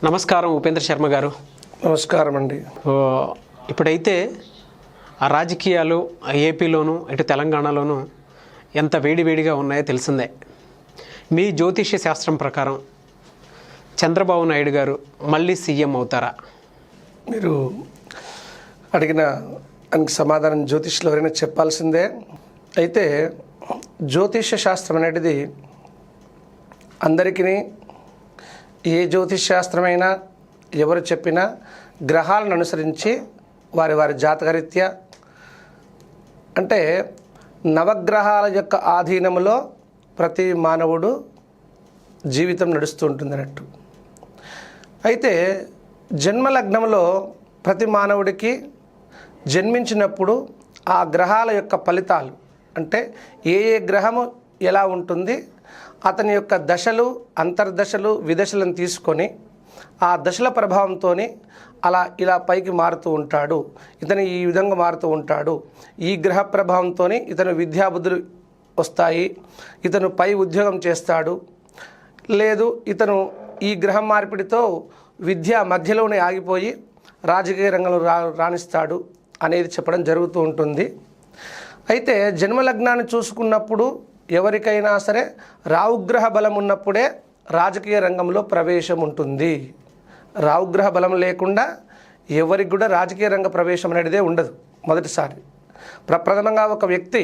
నమస్కారం ఉపేంద్ర శర్మ గారు. నమస్కారం అండి. ఇప్పుడైతే ఆ రాజకీయాలు ఏపీలోను ఇటు తెలంగాణలోను ఎంత వేడివేడిగా ఉన్నాయో తెలిసిందే. మీ జ్యోతిష్య శాస్త్రం ప్రకారం చంద్రబాబు నాయుడు గారు మళ్ళీ సీఎం అవుతారా? మీరు అడిగిన దానికి సమాధానం జ్యోతిష్లో ఎవరైనా చెప్పాల్సిందే. అయితే జ్యోతిష్య శాస్త్రం అనేది అందరికీ ఏ జ్యోతిష్ శాస్త్రమైనా ఎవరు చెప్పినా గ్రహాలను అనుసరించి వారి వారి జాతకరీత్యా అంటే నవగ్రహాల యొక్క ఆధీనంలో ప్రతి మానవుడు జీవితం నడుస్తూ ఉంటుంది అన్నట్టు. అయితే జన్మలగ్నంలో ప్రతి మానవుడికి జన్మించినప్పుడు ఆ గ్రహాల యొక్క ఫలితాలు అంటే ఏ ఏ గ్రహము ఎలా ఉంటుంది, అతని యొక్క దశలు అంతర్దశలు విదశలను తీసుకొని ఆ దశల ప్రభావంతో ఇలా పైకి మారుతూ ఉంటాడు, ఇతను ఈ విధంగా మారుతూ ఉంటాడు, ఈ గ్రహ ప్రభావంతో ఇతను విద్యాబుద్ధులు వస్తాయి, ఇతను పై ఉద్యోగం చేస్తాడు, లేదు ఇతను ఈ గ్రహం మార్పిడితో విద్య మధ్యలోనే ఆగిపోయి రాజకీయ రంగంలో రాణిస్తాడు అనేది చెప్పడం జరుగుతూ ఉంటుంది. అయితే జన్మలగ్నాన్ని చూసుకున్నప్పుడు ఎవరికైనా సరే రావుగ్రహ బలం ఉన్నప్పుడే రాజకీయ రంగంలో ప్రవేశం ఉంటుంది. రావుగ్రహ బలం లేకుండా ఎవరికి కూడా రాజకీయ రంగ ప్రవేశం అనేదే ఉండదు. మొదటిసారి ప్రప్రథమంగా ఒక వ్యక్తి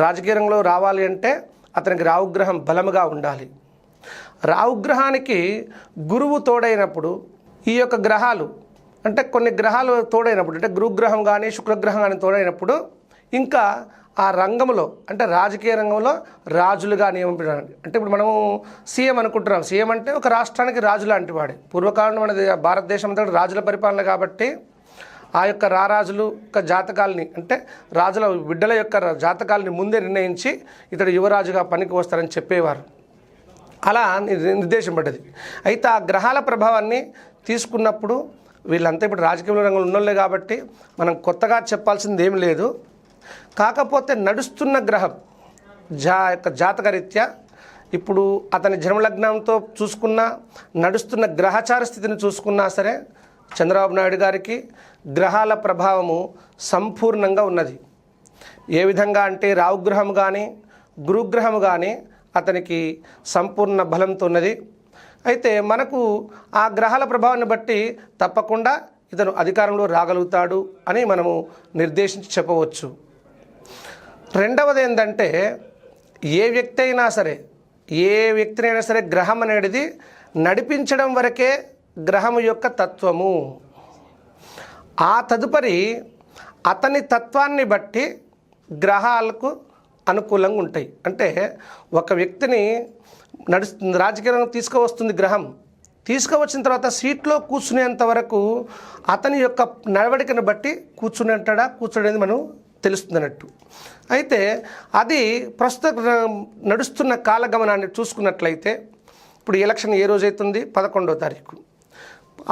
రాజకీయ రంగంలో రావాలి అంటే అతనికి రావుగ్రహం బలముగా ఉండాలి. రావుగ్రహానికి గురువు తోడైనప్పుడు ఈ యొక్క గ్రహాలు అంటే కొన్ని గ్రహాలు తోడైనప్పుడు అంటే గురుగ్రహం కానీ శుక్రగ్రహం కానీ తోడైనప్పుడు ఇంకా ఆ రంగంలో అంటే రాజకీయ రంగంలో రాజులుగా నియమించడానికి అంటే ఇప్పుడు మనము సీఎం అనుకుంటున్నాం. సీఎం అంటే ఒక రాష్ట్రానికి రాజు లాంటి వాడే. పూర్వకాలంలో మన భారతదేశం అంతా రాజుల పరిపాలన కాబట్టి ఆ యొక్క రారాజులు యొక్క జాతకాలని అంటే రాజుల బిడ్డల యొక్క జాతకాలని ముందే నిర్ణయించి ఇతడు యువరాజుగా పనికి వస్తారని చెప్పేవారు. అలా నిర్దేశింపడ్డది. అయితే ఆ గ్రహాల ప్రభావాన్ని తీసుకున్నప్పుడు వీళ్ళంతా ఇప్పుడు రాజకీయ రంగంలో ఉన్నోళ్ళే కాబట్టి మనం కొత్తగా చెప్పాల్సింది ఏం లేదు. కాకపోతే నడుస్తున్న గ్రహం యొక్క జాతకరీత్యా ఇప్పుడు అతని జన్మలగ్నంతో చూసుకున్నా నడుస్తున్న గ్రహచార స్థితిని చూసుకున్నా సరే చంద్రబాబు నాయుడు గారికి గ్రహాల ప్రభావము సంపూర్ణంగా ఉన్నది. ఏ విధంగా అంటే రావుగ్రహం కానీ గురుగ్రహం కానీ అతనికి సంపూర్ణ బలంతో ఉన్నది. అయితే మనకు ఆ గ్రహాల ప్రభావాన్ని బట్టి తప్పకుండా ఇతను అధికారంలో రాగలుగుతాడు అని మనము నిర్దేశించి చెప్పవచ్చు. రెండవది ఏంటంటే ఏ వ్యక్తినైనా సరే గ్రహం అనేది నడిపించడం వరకే గ్రహం యొక్క తత్వము. ఆ తదుపరి అతని తత్వాన్ని బట్టి గ్రహాలకు అనుకూలంగా ఉంటాయి. అంటే ఒక వ్యక్తిని రాజకీయంగా తీసుకువస్తుంది గ్రహం. తీసుకువచ్చిన తర్వాత సీట్లో కూర్చునేంత వరకు అతని యొక్క నడవడికను బట్టి కూర్చునేది మనం తెలుస్తుంది అన్నట్టు. అయితే అది ప్రస్తుత నడుస్తున్న కాలగమనాన్ని చూసుకున్నట్లయితే ఇప్పుడు ఎలక్షన్ ఏ రోజు అవుతుంది? 11వ తారీఖు.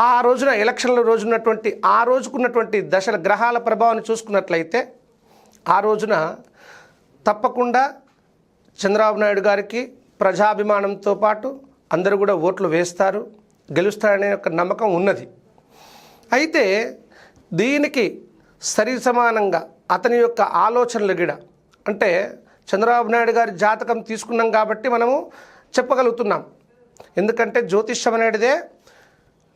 ఆ రోజున ఎలక్షన్ల రోజున్నటువంటి ఆ రోజుకున్నటువంటి దశల గ్రహాల ప్రభావాన్ని చూసుకున్నట్లయితే ఆ రోజున తప్పకుండా చంద్రబాబు నాయుడు గారికి ప్రజాభిమానంతో పాటు అందరూ కూడా ఓట్లు వేస్తారు, గెలుస్తారనే ఒక నమ్మకం ఉన్నది. అయితే దీనికి సరి సమానంగా అతని యొక్క ఆలోచనలు గిడ అంటే చంద్రబాబు నాయుడు గారి జాతకం తీసుకున్నాం కాబట్టి మనము చెప్పగలుగుతున్నాం. ఎందుకంటే జ్యోతిష్యం అనేటిదే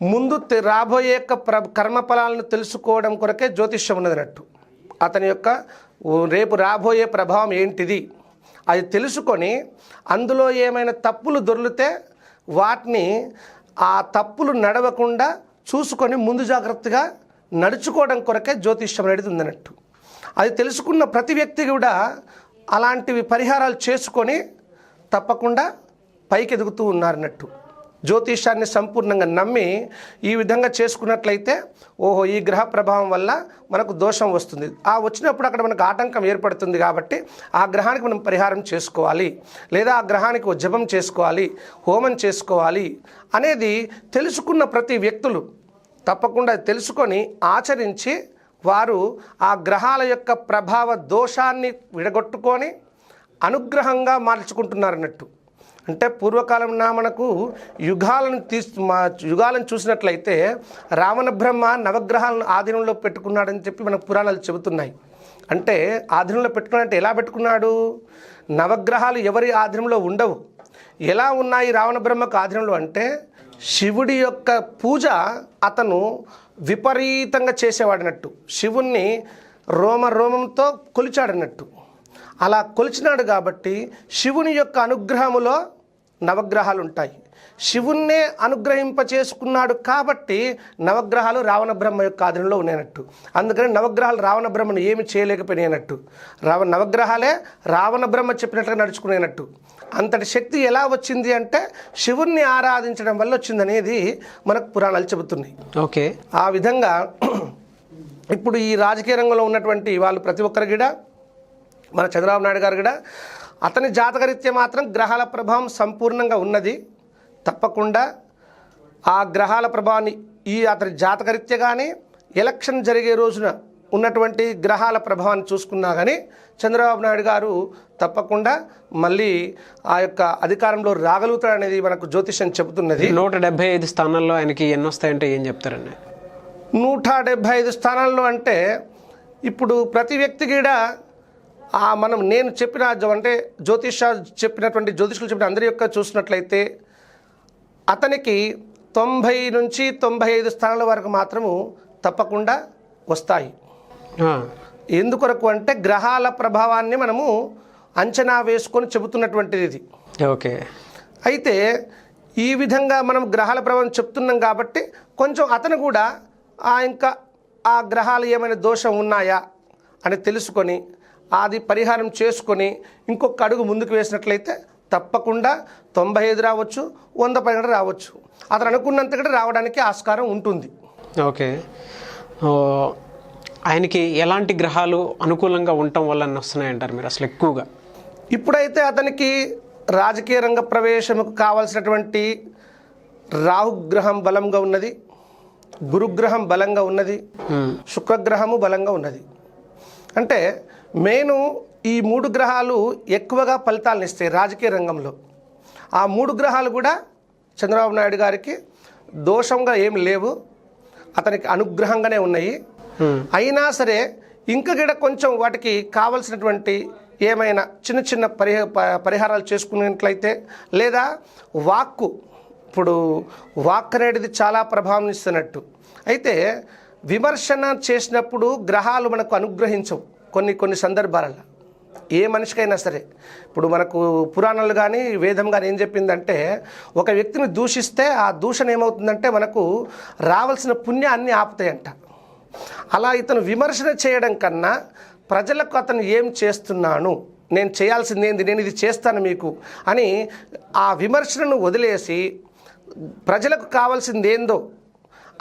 ముందు రాబోయే యొక్క కర్మఫలాలను తెలుసుకోవడం కొరకే జ్యోతిష్యం ఉన్నది అన్నట్టు. అతని యొక్క రేపు రాబోయే ప్రభావం ఏంటిది అది తెలుసుకొని అందులో ఏమైనా తప్పులు దొర్లితే వాటిని ఆ తప్పులు నడవకుండా చూసుకొని ముందు జాగ్రత్తగా నడుచుకోవడం కొరకే జ్యోతిష్యం అనేది ఉందన్నట్టు. అది తెలుసుకున్న ప్రతి వ్యక్తి కూడా అలాంటివి పరిహారాలు చేసుకొని తప్పకుండా పైకి ఎదుగుతూ ఉన్నారన్నట్టు. జ్యోతిష్యాన్ని సంపూర్ణంగా నమ్మి ఈ విధంగా చేసుకున్నట్లయితే ఓహో ఈ గ్రహ ప్రభావం వల్ల మనకు దోషం వస్తుంది, ఆ వచ్చినప్పుడు అక్కడ మనకు ఆటంకం ఏర్పడుతుంది కాబట్టి ఆ గ్రహానికి మనం పరిహారం చేసుకోవాలి, లేదా ఆ గ్రహానికి జపం చేసుకోవాలి, హోమం చేసుకోవాలి అనేది తెలుసుకున్న ప్రతి వ్యక్తులు తప్పకుండా తెలుసుకొని ఆచరించి వారు ఆ గ్రహాల యొక్క ప్రభావ దోషాన్ని విడగొట్టుకొని అనుగ్రహంగా మార్చుకుంటున్నారన్నట్టు. అంటే పూర్వకాలంలో మనకు యుగాలను చూసినట్లయితే రావణ బ్రహ్మ నవగ్రహాలను ఆధీనంలో పెట్టుకున్నాడని చెప్పి మనకు పురాణాలు చెబుతున్నాయి. అంటే ఆధీనంలో పెట్టుకున్నాడంటే ఎలా పెట్టుకున్నాడు? నవగ్రహాలు ఎవరి ఆధీనంలో ఉండవు. ఎలా ఉన్నాయి రావణ బ్రహ్మకు ఆధీనంలో అంటే శివుడి యొక్క పూజ అతను విపరీతంగా చేసేవాడినట్టు, శివుణ్ణి రోమంతో కొలిచాడన్నట్టు. అలా కొలిచినాడు కాబట్టి శివుని యొక్క అనుగ్రహములో నవగ్రహాలు ఉంటాయి. శివుణ్ణే అనుగ్రహింప చేసుకున్నాడు కాబట్టి నవగ్రహాలు రావణ బ్రహ్మ యొక్క ఆధీనంలో ఉన్నాయన్నట్టు. అందుకని నవగ్రహాలు రావణ బ్రహ్మను ఏమి చేయలేకపోయినట్టు. నవగ్రహాలే రావణ బ్రహ్మ చెప్పినట్లుగా నడుచుకునేనట్టు. అంతటి శక్తి ఎలా వచ్చింది అంటే శివుణ్ణి ఆరాధించడం వల్ల వచ్చిందనేది మనకు పురాణాలు చెబుతున్నాయి. ఓకే, ఆ విధంగా ఇప్పుడు ఈ రాజకీయ రంగంలో ఉన్నటువంటి వాళ్ళు ప్రతి ఒక్కరు కూడా, మన చంద్రబాబు నాయుడు గారు కూడా అతని జాతకరీత్యా మాత్రం గ్రహాల ప్రభావం సంపూర్ణంగా ఉన్నది. తప్పకుండా ఆ గ్రహాల ప్రభావాన్ని అతని జాతకరీత్యా కానీ ఎలక్షన్ జరిగే రోజున ఉన్నటువంటి గ్రహాల ప్రభావాన్ని చూసుకున్నా కానీ చంద్రబాబు నాయుడు గారు తప్పకుండా మళ్ళీ ఆ యొక్క అధికారంలో రాగలుగుతాడనేది మనకు జ్యోతిష్యం చెబుతున్నది. 175 స్థానాల్లో ఆయనకి ఎన్ని వస్తాయంటే ఏం చెప్తారండి? 175 స్థానాల్లో అంటే ఇప్పుడు ప్రతి వ్యక్తి కూడా నేను చెప్పిన అంటే చెప్పినటువంటి జ్యోతిష్కులు చెప్పిన అందరి యొక్క చూసినట్లయితే అతనికి 90 నుంచి 95 స్థానాల వరకు మాత్రము తప్పకుండా వస్తాయి. ఎందుకొరకు అంటే గ్రహాల ప్రభావాన్ని మనము అంచనా వేసుకొని చెబుతున్నటువంటిది ఇది. ఓకే, అయితే ఈ విధంగా మనం గ్రహాల ప్రభావం చెప్తున్నాం కాబట్టి కొంచెం అతను కూడా ఇంకా ఆ గ్రహాలు ఏమైనా దోషం ఉన్నాయా అని తెలుసుకొని అది పరిహారం చేసుకొని ఇంకొక అడుగు ముందుకు వేసినట్లయితే తప్పకుండా 95 రావచ్చు, 100 పైన రావచ్చు. అతను అనుకున్నంత కూడా రావడానికి ఆస్కారం ఉంటుంది. ఓకే, ఆయనకి ఎలాంటి గ్రహాలు అనుకూలంగా ఉండటం వల్ల వస్తున్నాయంటారు మీరు అసలు ఎక్కువగా? ఇప్పుడైతే అతనికి రాజకీయ రంగ ప్రవేశముకు కావాల్సినటువంటి రాహుగ్రహం బలంగా ఉన్నది, గురుగ్రహం బలంగా ఉన్నది, శుక్రగ్రహము బలంగా ఉన్నది. అంటే ఈ 3 గ్రహాలు ఎక్కువగా ఫలితాలను ఇస్తాయి రాజకీయ రంగంలో. ఆ 3 గ్రహాలు కూడా చంద్రబాబు నాయుడు గారికి దోషంగా ఏం లేవు, అతనికి అనుగ్రహంగానే ఉన్నాయి. అయినా సరే ఇంకా కూడా కొంచెం వాటికి కావలసినటువంటి ఏమైనా చిన్న చిన్న పరిహారాలు చేసుకున్నట్లయితే, లేదా ఇప్పుడు వాక్ అనేది చాలా ప్రభావం ఇస్తున్నట్టు. అయితే విమర్శన చేసినప్పుడు గ్రహాలు మనకు అనుగ్రహించవు కొన్ని సందర్భాలలో. ఏ మనిషికైనా సరే ఇప్పుడు మనకు పురాణాలు కానీ వేదం కానీ ఏం చెప్పిందంటే ఒక వ్యక్తిని దూషిస్తే ఆ దూషణ ఏమవుతుందంటే మనకు రావాల్సిన పుణ్యాన్ని ఆపుతాయంట. అలా ఇతను విమర్శన చేయడం కన్నా ప్రజలకు అతను ఏం చేస్తున్నాను, నేను చేయాల్సింది ఏంది, నేను ఇది చేస్తాను మీకు అని ఆ విమర్శనను వదిలేసి ప్రజలకు కావాల్సింది ఏందో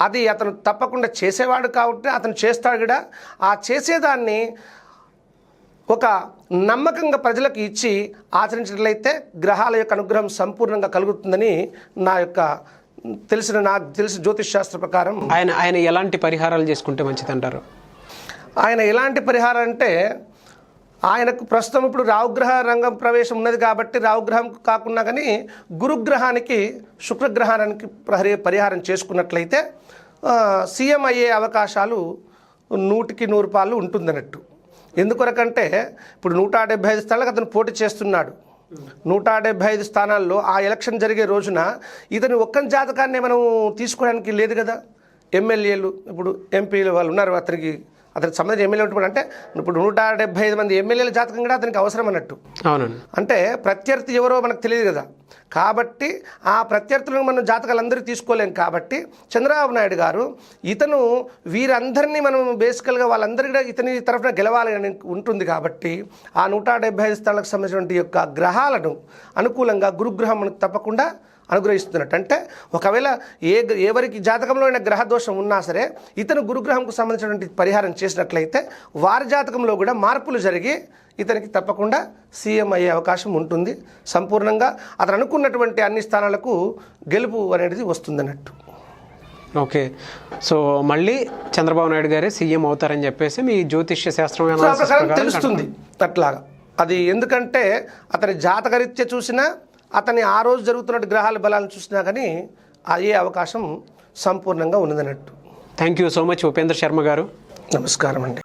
అది అతను తప్పకుండా చేసేవాడు కాబట్టి అతను చేస్తాడు కూడా. ఆ చేసేదాన్ని ఒక నమ్మకంగా ప్రజలకు ఇచ్చి ఆచరించినట్లయితే గ్రహాల యొక్క అనుగ్రహం సంపూర్ణంగా కలుగుతుందని నాకు తెలిసిన జ్యోతిష్ శాస్త్ర ప్రకారం. ఆయన ఎలాంటి పరిహారాలు చేసుకుంటే మంచిదంటారు? ఆయన ఎలాంటి పరిహారం అంటే ఆయనకు ప్రస్తుతం ఇప్పుడు రావుగ్రహ రంగం ప్రవేశం ఉన్నది కాబట్టి రావుగ్రహం కాకుండా కానీ గురుగ్రహానికి శుక్రగ్రహానికి పరిహారం చేసుకున్నట్లయితే సీఎం అయ్యే అవకాశాలు 100కి 100 పాలు ఉంటుందన్నట్టు. ఎందుకొరకంటే ఇప్పుడు 175 స్థానాలకు అతను పోటీ చేస్తున్నాడు. 175 స్థానాల్లో ఆ ఎలక్షన్ జరిగే రోజున ఇతని ఒక్క జాతకాన్ని మనం తీసుకోవడానికి లేదు కదా. ఎమ్మెల్యేలు ఇప్పుడు ఎంపీలు వాళ్ళు ఉన్నారు, అతనికి సంబంధించిన ఎమ్మెల్యే ఉంటుంది. అంటే ఇప్పుడు 175 మంది ఎమ్మెల్యేల జాతకం కూడా అతనికి అవసరం అన్నట్టు. అవునండి. అంటే ప్రత్యర్థి ఎవరో మనకు తెలియదు కదా. కాబట్టి ఆ ప్రత్యర్థులను మనం జాతకాలందరూ తీసుకోలేం. కాబట్టి చంద్రబాబు నాయుడు గారు ఇతను వీరందరినీ మనం బేసికల్గా వాళ్ళందరికీ కూడా ఇతని తరఫున గెలవాలని ఉంటుంది. కాబట్టి ఆ 175 స్థానాలకు సంబంధించినటువంటి యొక్క గ్రహాలను అనుకూలంగా గురుగ్రహం మనకు తప్పకుండా అనుగ్రహిస్తున్నట్టు. అంటే ఒకవేళ ఎవరికి జాతకంలో అయిన గ్రహ దోషం ఉన్నా సరే ఇతను గురుగ్రహంకు సంబంధించినటువంటి పరిహారం చేసినట్లయితే వారి జాతకంలో కూడా మార్పులు జరిగి ఇతనికి తప్పకుండా సీఎం అయ్యే అవకాశం ఉంటుంది. సంపూర్ణంగా అతను అనుకున్నటువంటి అన్ని స్థానాలకు గెలుపు అనేది వస్తుందన్నట్టు. ఓకే, సో మళ్ళీ చంద్రబాబు నాయుడు గారే సీఎం అవుతారని చెప్పేసి మీ జ్యోతిష్య శాస్త్రం తెలుస్తుంది అట్లాగా. అది ఎందుకంటే అతని జాతకరీత్యా చూసినా అతని ఆ రోజు జరుగుతున్నట్టు గ్రహాల బలాలను చూసినా కానీ అయ్యే అవకాశం సంపూర్ణంగా ఉన్నదన్నట్టు. Thank you so much Upendra Sharma గారు. నమస్కారం అండి.